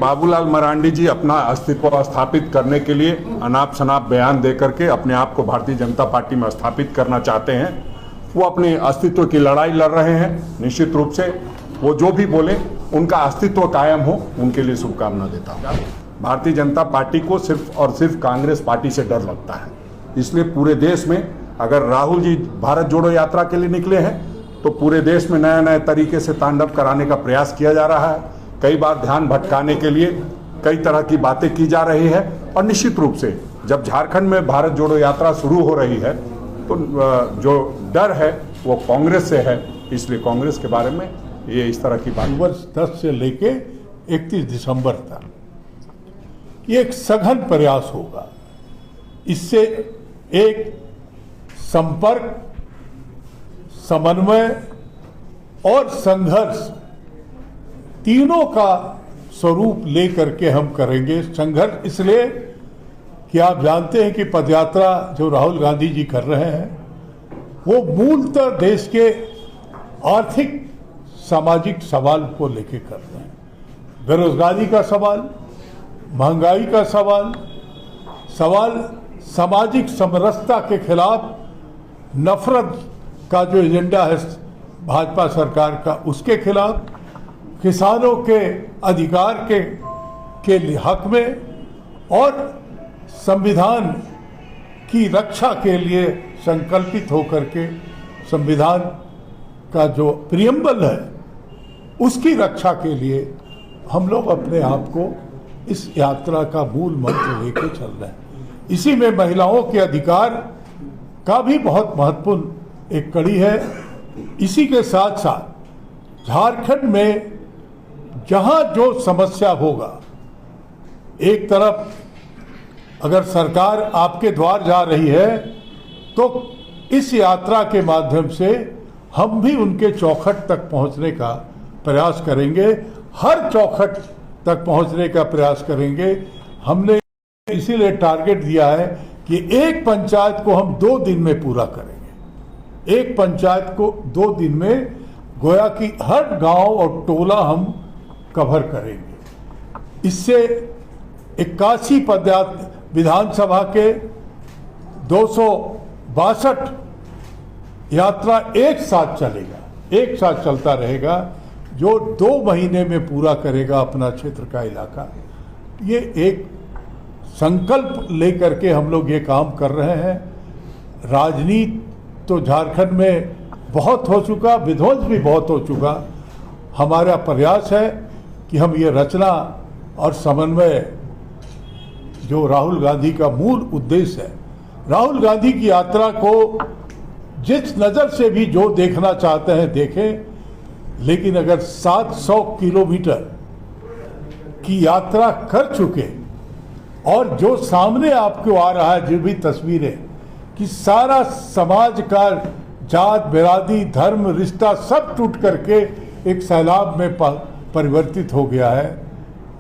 बाबूलाल मरांडी जी अपना अस्तित्व स्थापित करने के लिए अनाप शनाप बयान दे करके अपने आप को भारतीय जनता पार्टी में स्थापित करना चाहते हैं। वो अपने अस्तित्व की लड़ाई लड़ रहे हैं। निश्चित रूप से वो जो भी बोले उनका अस्तित्व कायम हो, उनके लिए शुभकामना देता हूँ। भारतीय जनता पार्टी को सिर्फ और सिर्फ कांग्रेस पार्टी से डर लगता है, इसलिए पूरे देश में अगर राहुल जी भारत जोड़ो यात्रा के लिए निकले हैं तो पूरे देश में नया नया तरीके से तांडव कराने का प्रयास किया जा रहा है। कई बार ध्यान भटकाने के लिए कई तरह की बातें की जा रही है और निश्चित रूप से जब झारखंड में भारत जोड़ो यात्रा शुरू हो रही है तो जो डर है वो कांग्रेस से है, इसलिए कांग्रेस के बारे में ये इस तरह की बात। वर्ष 10 से लेके 31 दिसंबर तक ये एक सघन प्रयास होगा। इससे एक संपर्क, समन्वय और संघर्ष तीनों का स्वरूप लेकर के हम करेंगे। संघर्ष इसलिए कि आप जानते हैं कि पदयात्रा जो राहुल गांधी जी कर रहे हैं वो मूलतः देश के आर्थिक सामाजिक सवाल को लेकर कर रहे हैं। बेरोजगारी का सवाल, महंगाई का सवाल, सामाजिक समरसता के खिलाफ नफरत का जो एजेंडा है भाजपा सरकार का, उसके खिलाफ, किसानों के अधिकार के हक में और संविधान की रक्षा के लिए संकल्पित होकर के संविधान का जो प्रियम्बल है उसकी रक्षा के लिए हम लोग अपने आप को इस यात्रा का मूल मंत्र लेके चल रहे हैं। इसी में महिलाओं के अधिकार का भी बहुत महत्वपूर्ण एक कड़ी है। इसी के साथ साथ झारखंड में जहां जो समस्या होगा, एक तरफ अगर सरकार आपके द्वार जा रही है तो इस यात्रा के माध्यम से हम भी उनके चौखट तक पहुंचने का प्रयास करेंगे, हर चौखट तक पहुंचने का प्रयास करेंगे। हमने इसीलिए टारगेट दिया है कि एक पंचायत को हम 2 दिन में पूरा करेंगे। एक पंचायत को 2 दिन में गोया कि हर गांव और टोला हम कवर करेंगे। इससे 81 विधानसभा के 262 यात्रा एक साथ चलेगा, एक साथ चलता रहेगा, जो 2 महीने में पूरा करेगा अपना क्षेत्र का इलाका। ये एक संकल्प लेकर के हम लोग ये काम कर रहे हैं। राजनीति तो झारखंड में बहुत हो चुका, विध्वंस भी बहुत हो चुका। हमारा प्रयास है कि हम ये रचना और समन्वय जो राहुल गांधी का मूल उद्देश्य है, राहुल गांधी की यात्रा को जिस नज़र से भी जो देखना चाहते हैं देखें, लेकिन अगर 700 किलोमीटर की यात्रा कर चुके और जो सामने आपको आ रहा है जो भी तस्वीरें कि सारा समाज का जात, बिरादरी, धर्म, रिश्ता सब टूट करके एक सैलाब में परिवर्तित हो गया है,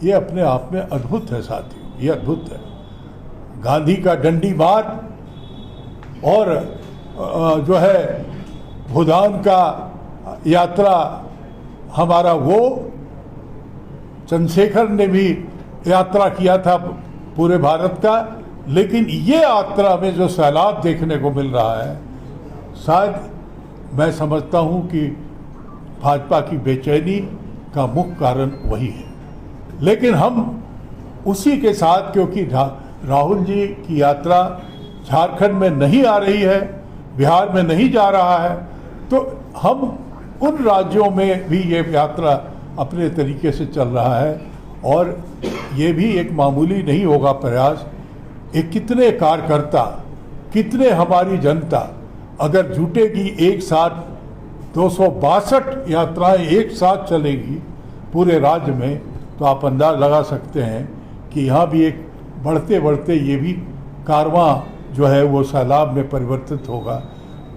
ये अपने आप में अद्भुत है साथियों, ये अद्भुत है। गांधी का डंडी मार्च और जो है भूदान का यात्रा हमारा, वो चंद्रशेखर ने भी यात्रा किया था पूरे भारत का, लेकिन ये यात्रा में जो सैलाब देखने को मिल रहा है, शायद मैं समझता हूँ कि भाजपा की बेचैनी का मुख्य कारण वही है। लेकिन हम उसी के साथ, क्योंकि राहुल जी की यात्रा झारखंड में नहीं आ रही है, बिहार में नहीं जा रहा है, तो हम उन राज्यों में भी ये यात्रा अपने तरीके से चल रहा है। और ये भी एक मामूली नहीं होगा प्रयास। एक कितने कार्यकर्ता, कितने हमारी जनता अगर जुटेगी एक साथ, 262 यात्राएं एक साथ चलेगी पूरे राज्य में, तो आप अंदाज लगा सकते हैं कि यहाँ भी एक बढ़ते बढ़ते ये भी कारवां जो है वो सैलाब में परिवर्तित होगा।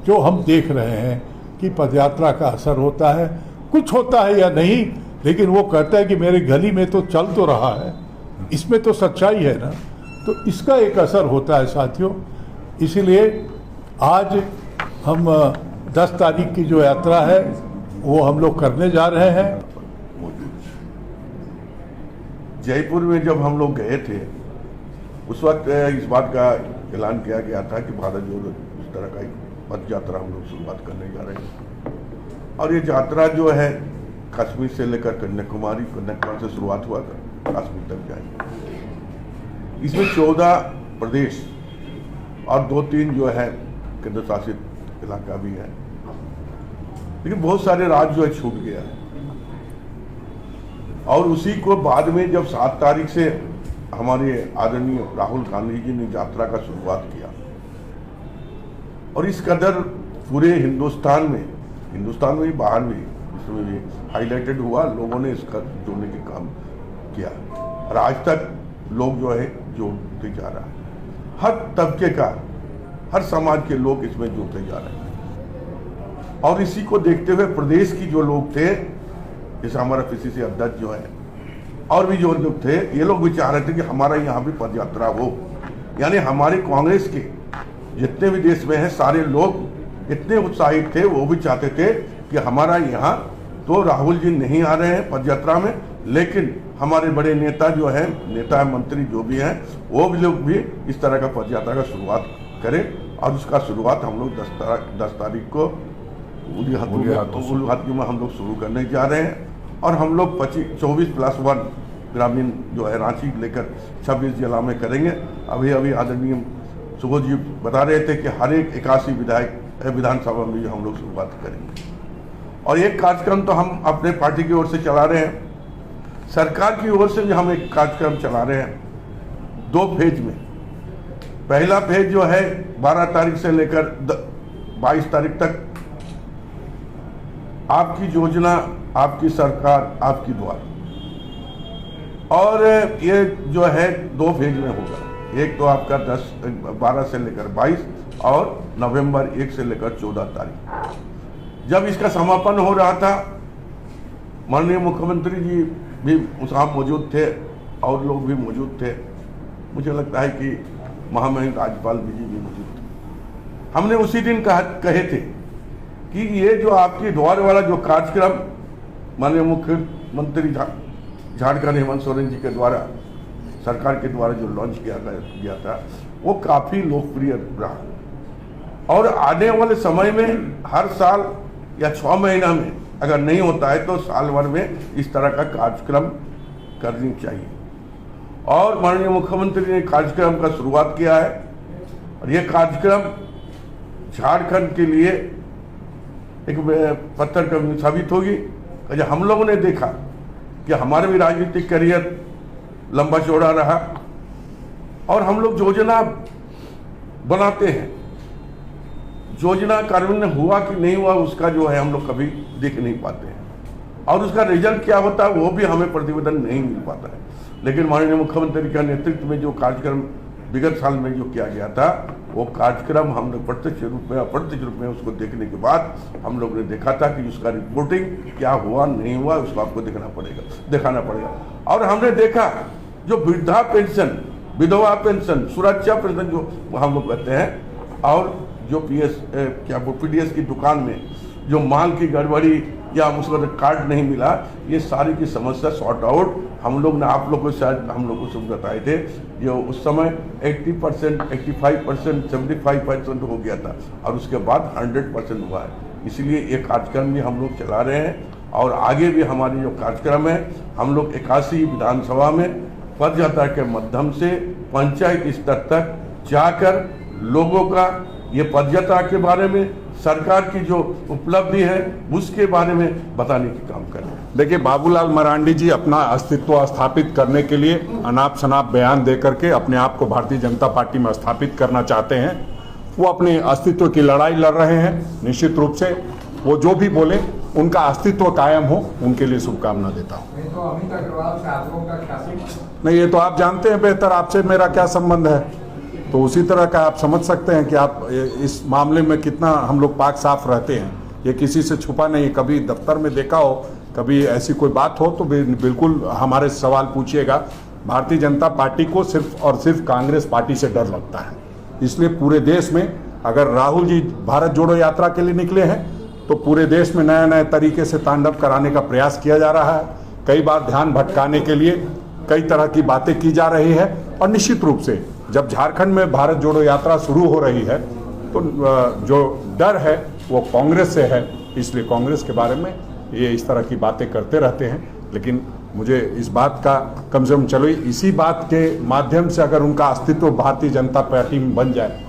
जो हम देख रहे हैं कि पदयात्रा का असर होता है, कुछ होता है या नहीं, लेकिन वो कहता है कि मेरे गली में तो चल तो रहा है, इसमें तो सच्चाई है ना, तो इसका एक असर होता है साथियों। इसीलिए आज हम 10 तारीख की जो यात्रा है वो हम लोग करने जा रहे हैं। जयपुर में जब हम लोग गए थे उस वक्त इस बात का ऐलान किया गया था कि भारत जोड़ो इस तरह का एक पद यात्रा हम लोग शुरुआत करने जा रहे हैं। और ये यात्रा जो है कश्मीर से लेकर कन्याकुमारी से शुरुआत हुआ था, कश्मीर तक जाएंगे। इसमें 14 प्रदेश और 2-3 जो है केंद्र शासित इलाका भी है, लेकिन बहुत सारे राज्य जो है छूट गया है। और उसी को बाद में जब 7 तारीख से हमारे आदरणीय राहुल गांधी जी ने यात्रा का शुरुआत किया और इस कदर पूरे हिंदुस्तान में बाहर भी इसमें भी हाईलाइटेड हुआ, लोगों ने इसका जोड़ने के काम किया और आज तक लोग जो है जोड़ते जा रहा है। हर तबके का, हर समाज के लोग इसमें जुड़ते जा रहे हैं। और इसी को देखते हुए प्रदेश की जो लोग थे, जैसे हमारा पीसीसी अध्यक्ष जो है और भी जो लोग थे, ये लोग भी चाह रहे थे कि हमारा यहाँ भी पद यात्रा हो। यानी हमारे कांग्रेस के जितने भी देश में हैं सारे लोग इतने उत्साहित थे, वो भी चाहते थे कि हमारा यहाँ तो राहुल जी नहीं आ रहे हैं पद यात्रा में, लेकिन हमारे बड़े नेता जो हैं, नेता मंत्री जो भी हैं, वो भी लोग भी इस तरह का पद यात्रा का शुरुआत करें। और उसका शुरुआत हम लोग 10 तारीख को उलिहातू में हम लोग शुरू करने जा रहे हैं। और हम लोग 24+1 ग्रामीण जो है रांची लेकर 26 जिला में करेंगे। अभी आदरणीय सुबोध जी बता रहे थे कि हर एक 81 विधानसभा में हम लोग शुरुआत करेंगे। और एक कार्यक्रम तो हम अपने पार्टी की ओर से चला रहे हैं, सरकार की ओर से भी हम एक कार्यक्रम चला रहे हैं 2 फेज में। पहला फेज जो है 12 तारीख से लेकर 22 तारीख तक, आपकी योजना, आपकी सरकार, आपकी द्वार। और ये जो है 2 फेज में होगा। एक तो आपका 12 से लेकर 22 और नवंबर 1 से लेकर 14 तारीख। जब इसका समापन हो रहा था, माननीय मुख्यमंत्री जी भी वहाँ मौजूद थे और लोग भी मौजूद थे। मुझे लगता है कि महामहिम राज्यपाल जी भी मौजूद थे। हमने उसी दिन कहे थे कि ये जो आपकी द्वार वाला जो कार्यक्रम माननीय मुख्यमंत्री झारखंड हेमंत सोरेन जी के द्वारा, सरकार के द्वारा जो लॉन्च किया गया था, वो काफ़ी लोकप्रिय रहा। और आने वाले समय में हर साल या 6 महीना में अगर नहीं होता है तो साल भर में इस तरह का कार्यक्रम करनी चाहिए। और माननीय मुख्यमंत्री ने कार्यक्रम का शुरुआत किया है और ये कार्यक्रम झारखंड के लिए एक पत्थर कमी साबित होगी। हम लोगों ने देखा कि हमारे भी राजनीतिक करियर लंबा चौड़ा रहा और हम लोग योजना बनाते हैं, योजना कार्यान्वयन हुआ कि नहीं हुआ उसका जो है हम लोग कभी देख नहीं पाते हैं और उसका रिजल्ट क्या होता है वो भी हमें प्रतिवेदन नहीं मिल पाता है। लेकिन माननीय मुख्यमंत्री का नेतृत्व में जो कार्यक्रम विगत साल में जो किया गया था, वो कार्यक्रम हम लोग प्रत्यक्ष रूप में अप्रत्यक्ष रूप में उसको देखने के बाद हम लोग ने देखा था कि उसका रिपोर्टिंग क्या हुआ नहीं हुआ उसको आपको दिखाना पड़ेगा। और हमने देखा जो वृद्धा पेंशन, विधवा पेंशन, सुरक्षा पेंशन जो हम लोग कहते हैं, और जो पीडीएस की दुकान में जो माल की गड़बड़ी या उसको कार्ड नहीं मिला, ये सारी की समस्या सॉर्ट आउट हम लोग ने आप लोग को शायद हम लोग को बताए थे। जो उस समय 80%, 85%, 75% हो गया था और उसके बाद 100% हुआ है। इसलिए ये कार्यक्रम भी हम लोग चला रहे हैं और आगे भी हमारी जो कार्यक्रम है हम लोग 81 विधानसभा में पद यात्रा के माध्यम से पंचायत स्तर तक जाकर लोगों का ये पद यात्रा के बारे में, सरकार की जो उपलब्धि है उसके बारे में बताने की काम कर रहे हैं। देखिए, बाबूलाल मरांडी जी अपना अस्तित्व स्थापित करने के लिए अनाप शनाप बयान दे करके अपने आप को भारतीय जनता पार्टी में स्थापित करना चाहते हैं। वो अपने अस्तित्व की लड़ाई लड़ रहे हैं। निश्चित रूप से वो जो भी बोले उनका अस्तित्व कायम हो, उनके लिए शुभकामना देता हूँ। नहीं, ये तो आप जानते हैं बेहतर, आपसे मेरा क्या संबंध है। तो उसी तरह का आप समझ सकते हैं कि आप इस मामले में कितना हम लोग पाक साफ रहते हैं। ये किसी से छुपा नहीं। कभी दफ्तर में देखा हो, कभी ऐसी कोई बात हो तो बिल्कुल हमारे सवाल पूछिएगा। भारतीय जनता पार्टी को सिर्फ और सिर्फ कांग्रेस पार्टी से डर लगता है। इसलिए पूरे देश में अगर राहुल जी भारत जोड़ो यात्रा के लिए निकले हैं तो पूरे देश में नए नए तरीके से तांडव कराने का प्रयास किया जा रहा है। कई बार ध्यान भटकाने के लिए कई तरह की बातें की जा रही है। और निश्चित रूप से जब झारखंड में भारत जोड़ो यात्रा शुरू हो रही है तो जो डर है वो कांग्रेस से है, इसलिए कांग्रेस के बारे में ये इस तरह की बातें करते रहते हैं। लेकिन मुझे इस बात का कम से कम, चलो इसी बात के माध्यम से अगर उनका अस्तित्व भारतीय जनता पार्टी में बन जाए